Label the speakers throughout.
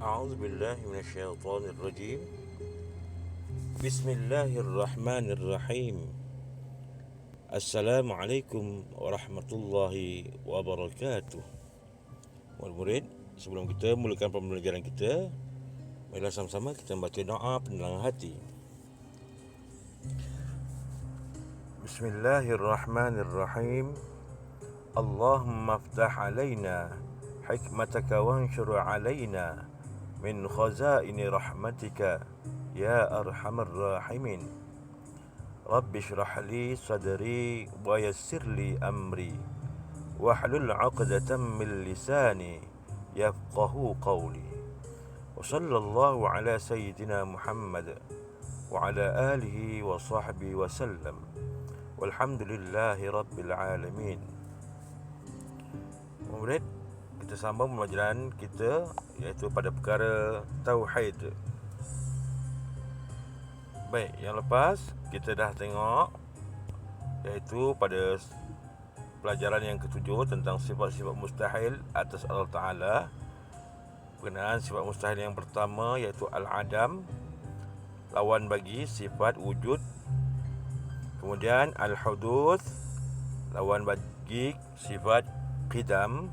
Speaker 1: أعوذ بالله من الشيطان الرجيم. بسم الله الرحمن الرحيم. Assalamualaikum warahmatullahi wabarakatuh. Murid-murid, sebelum kita mulakan pembelajaran kita, marilah sama-sama kita membaca doa penerangan hati. Bismillahirrahmanirrahim. Allahumma aftah alaina hikmataka wanshur alaina min khazaini rahmatika ya arhamar rahimin. Rabbi shrah li sadri wa yassir li amri wahlul 'uqdatam min lisani yafqahu qawli. Wa sallallahu ala sayyidina Muhammad wa ala alihi wa sahbihi wa sallam. Walhamdulillahi rabbil alamin. Murid, kita sambung pembelajaran kita iaitu pada perkara tauhid. Baik, yang lepas kita dah tengok iaitu pada pelajaran yang ketujuh tentang sifat-sifat mustahil atas Allah Ta'ala. Berkenaan sifat mustahil yang pertama iaitu al-adam, lawan bagi sifat wujud. Kemudian al-huduth, lawan bagi sifat qidam.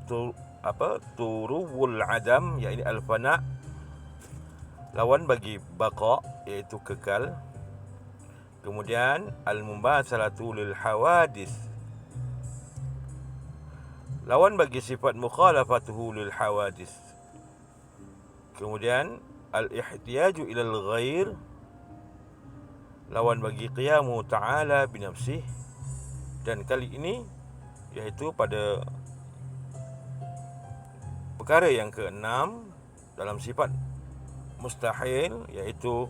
Speaker 1: Turuwul adam, iaitu al-fana, lawan bagi baqa, iaitu kekal. Kemudian al-mumatsalatu lil hawadis, lawan bagi sifat mukhalafatuhu lil hawadis. Kemudian al-ihtiyaju ilal ghair, lawan bagi qiyamu ta'ala binafsih. Dan kali ini iaitu pada perkara yang keenam dalam sifat mustahil, iaitu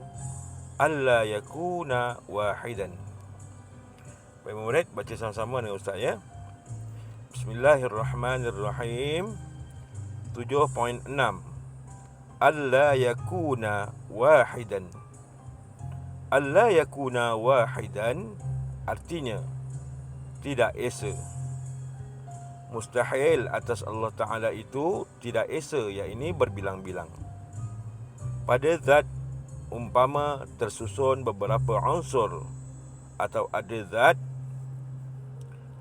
Speaker 1: alla yakuna wahidan. Baik murid, baca sama-sama dengan ustaz ya. Bismillahirrahmanirrahim. 7.6 alla yakuna wahidan. Alla yakuna wahidan artinya tidak esa. Mustahil atas Allah Ta'ala itu tidak esa, iaitu berbilang-bilang. Pada zat umpama tersusun beberapa unsur atau ada zat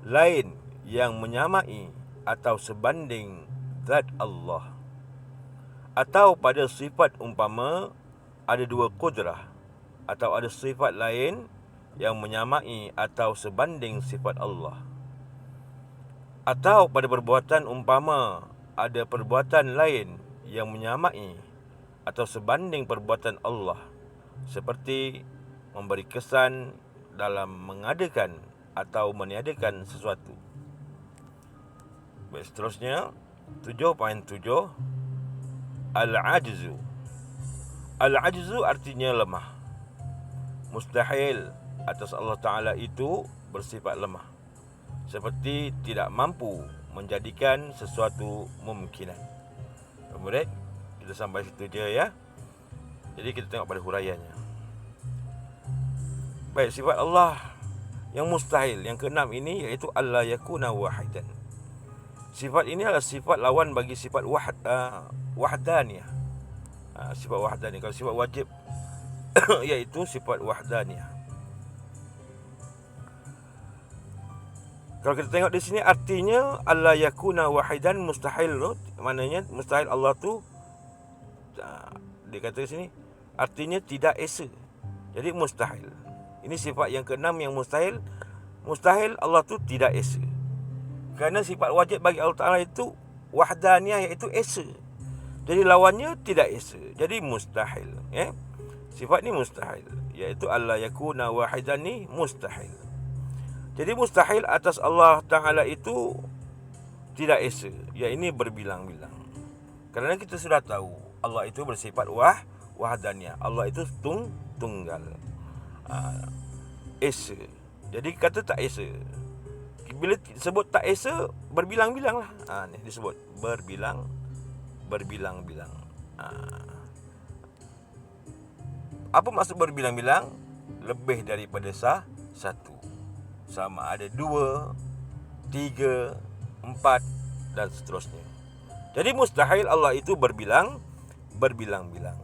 Speaker 1: lain yang menyamai atau sebanding zat Allah. Atau pada sifat umpama ada dua kudrah atau ada sifat lain yang menyamai atau sebanding sifat Allah. Atau pada perbuatan umpama ada perbuatan lain yang menyamai atau sebanding perbuatan Allah, seperti memberi kesan dalam mengadakan atau meniadakan sesuatu. Baik, seterusnya 7.7 al-ajzu. Al-ajzu artinya lemah. Mustahil atas Allah Ta'ala itu bersifat lemah, seperti tidak mampu menjadikan sesuatu mungkinan. Murid, kita sampai situ je ya. Jadi kita tengok pada huraiannya. Baik, sifat Allah yang mustahil yang keenam ini iaitu alla yakuna wahidan. Sifat ini adalah sifat lawan bagi sifat wahdaniyah. Sifat wahdaniyah. Kalau sifat wajib iaitu sifat wahdaniyah. Kalau kita tengok di sini artinya alla yakuna wahidan mustahil, maknanya mustahil Allah tu dia kata di sini artinya tidak esa. Jadi mustahil. Ini sifat yang keenam yang mustahil. Mustahil Allah tu tidak esa. Kerana sifat wajib bagi Allah Ta'ala itu wahdaniyah, iaitu esa. Jadi lawannya tidak esa. Jadi mustahil, ya. Sifat ni mustahil, iaitu alla yakuna wahidan ni mustahil. Jadi mustahil atas Allah Ta'ala itu tidak esa, iaitu berbilang-bilang. Kerana kita sudah tahu Allah itu bersifat wahdaniyah. Allah itu tunggal. Esa. Jadi kata tak esa. Bila disebut tak esa, berbilang-bilang lah. Ni disebut berbilang-bilang. Apa maksud berbilang-bilang? Lebih daripada satu. Sama ada 2, 3, 4 dan seterusnya. Jadi mustahil Allah itu berbilang-bilang.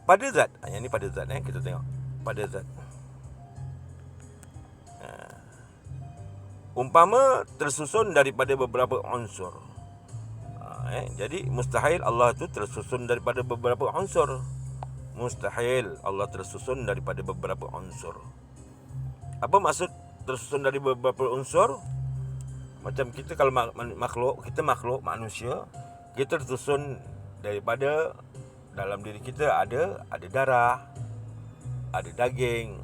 Speaker 1: Pada zat, yang ni pada zat kita tengok. Pada zat. Umpama tersusun daripada beberapa unsur. Jadi mustahil Allah itu tersusun daripada beberapa unsur. Mustahil Allah tersusun daripada beberapa unsur. Apa maksud tersusun dari beberapa unsur? Macam kita kalau makhluk, kita makhluk manusia, kita tersusun daripada dalam diri kita ada darah, ada daging,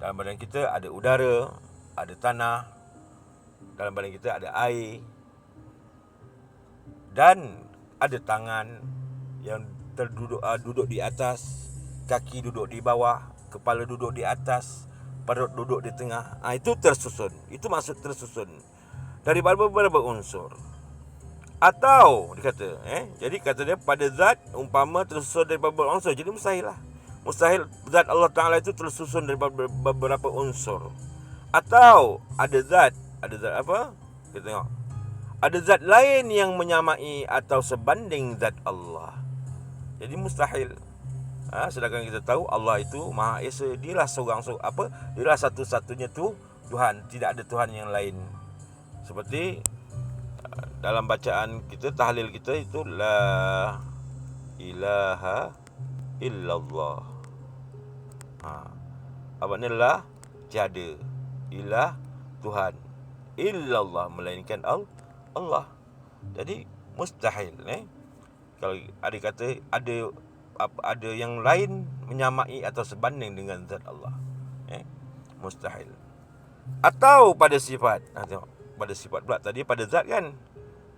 Speaker 1: dalam badan kita ada udara, ada tanah, dalam badan kita ada air, dan ada tangan yang duduk di atas, kaki duduk di bawah, kepala duduk di atas, perut duduk di tengah. Itu tersusun. Itu maksud tersusun daripada beberapa unsur. Atau dikata jadi kata dia pada zat umpama tersusun daripada beberapa unsur. Jadi mustahil lah. Mustahil zat Allah Ta'ala itu tersusun daripada beberapa unsur. Atau ada zat apa? Kita tengok. Ada zat lain yang menyamai atau sebanding zat Allah. Jadi mustahil. Sedangkan kita tahu Allah itu Maha Esa, dialah dialah satu-satunya Tuhan, tidak ada Tuhan yang lain. Seperti dalam bacaan kita, tahlil kita itu la ilaha illallah. Apa ni la? Tiada. Ilah Tuhan. Illallah melainkan Allah. Jadi mustahil. Kalau ada kata ada yang lain menyamai atau sebanding dengan zat Allah. Mustahil. Atau pada sifat. Tengok. Pada sifat pula. Tadi pada zat kan.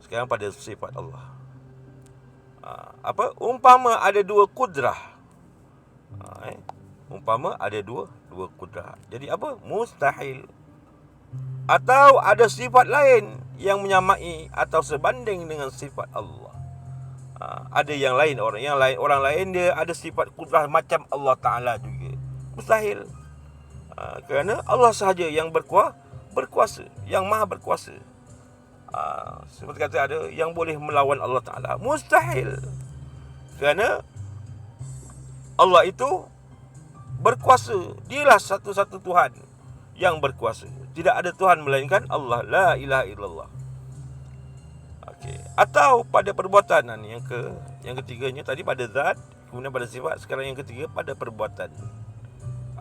Speaker 1: Sekarang pada sifat Allah. Umpama ada dua kudrah. Umpama ada dua kudrah. Jadi apa? Mustahil. Atau ada sifat lain yang menyamai atau sebanding dengan sifat Allah. Ada yang lain, orang lain dia ada sifat kudrah macam Allah Ta'ala juga. Mustahil. Kerana Allah sahaja yang berkuasa, yang maha berkuasa. Seperti kata ada yang boleh melawan Allah Ta'ala. Mustahil. Kerana Allah itu berkuasa. Dialah satu-satu Tuhan yang berkuasa. Tidak ada Tuhan melainkan Allah. La ilaha illallah. Atau pada perbuatan. Yang ketiganya tadi pada zat, kemudian pada sifat, sekarang yang ketiga pada perbuatan.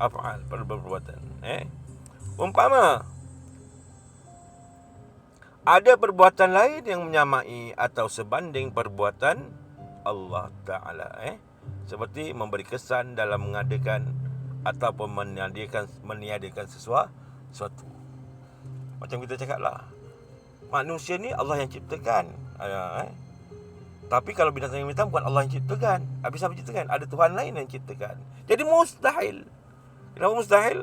Speaker 1: Af'al, pada perbuatan. Umpama ada perbuatan lain yang menyamai atau sebanding perbuatan Allah Ta'ala. Seperti memberi kesan dalam mengadakan ataupun meniadakan sesuatu. Macam kita cakap lah, manusia ni Allah yang ciptakan. Tapi kalau binatang yang bukan Allah yang ciptakan. Habis apa ciptakan? Ada Tuhan lain yang ciptakan. Jadi mustahil. Kenapa mustahil?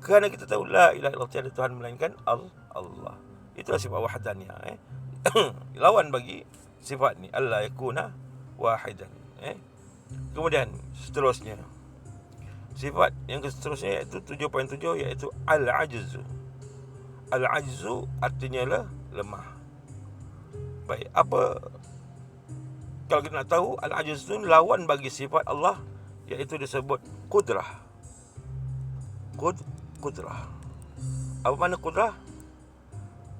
Speaker 1: Kerana kita tahu la ilaha illallah, tiada Tuhan melainkan Allah. Itulah sifat wahdaniyah. Lawan bagi sifat ni, alla yakuna wahidan. Kemudian seterusnya, sifat yang seterusnya iaitu 7.7, iaitu al-ajzu. Al-ajzu artinya lemah. Baik, apa kalau kita nak tahu, al-ajzu lawan bagi sifat Allah, iaitu disebut qudrah. Qudrah. Apa makna qudrah?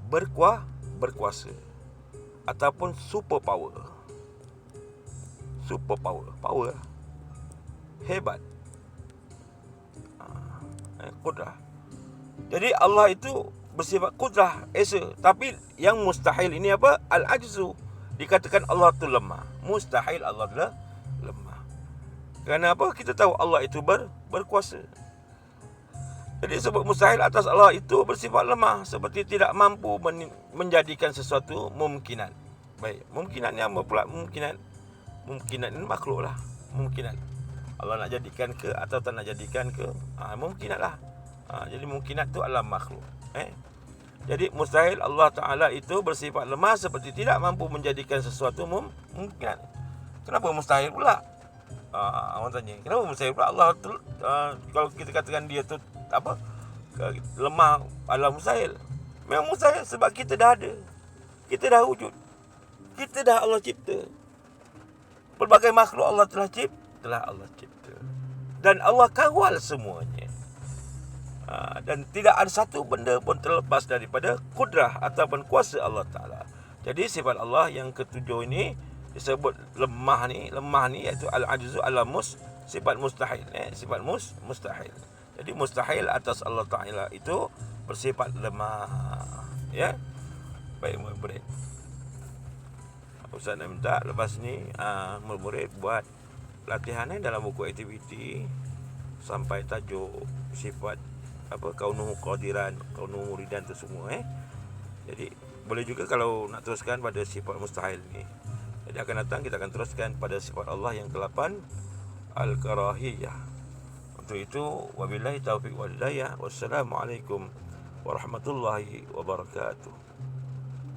Speaker 1: Berkuasa ataupun super power. Power hebat. Qudrah. Jadi Allah itu bersifat qudrah, esa. Tapi yang mustahil ini apa? Al-ajzu. Dikatakan Allah itu lemah. Mustahil Allah adalah lemah. Kerana apa? Kita tahu Allah itu berkuasa. Jadi sebut mustahil atas Allah itu bersifat lemah, seperti tidak mampu menjadikan sesuatu mungkinan. Baik, mungkinan yang apa pula? Mungkinan ini makhluk lah. Mungkinan Allah nak jadikan ke atau tak nak jadikan ke, mungkinat lah. Jadi mungkinat tu adalah makhluk. Jadi mustahil Allah Ta'ala itu bersifat lemah, seperti tidak mampu menjadikan sesuatu mungkinan. Kenapa mustahil pula? Orang tanya, kenapa mustahil pula Allah tu, kalau kita katakan dia tu apa, lemah adalah mustahil. Memang mustahil sebab kita dah ada, kita dah wujud. Kita dah Allah cipta. Pelbagai makhluk Allah telah cipta. Dan Allah kawal semuanya. Dan tidak ada satu benda pun terlepas daripada kudrah ataupun kuasa Allah Ta'ala. Jadi sifat Allah yang ketujuh ini disebut lemah ni iaitu al-ajzu al-mus, sifat mustahil. Sifat mustahil. Jadi mustahil atas Allah Ta'ala itu bersifat lemah. Ya. Baik murid. Ustaz nak minta lepas ni murid buat latihan dalam buku aktiviti sampai tajuk sifat kaunuhu qadiran, kaunuhu muridan tu semua. Jadi boleh juga kalau nak teruskan pada sifat mustahil ni. Jadi akan datang kita akan teruskan pada sifat Allah yang ke-8, al-karahiyah. Untuk itu wabillahi taufiq wal hidayah. Wassalamualaikum warahmatullahi wabarakatuh.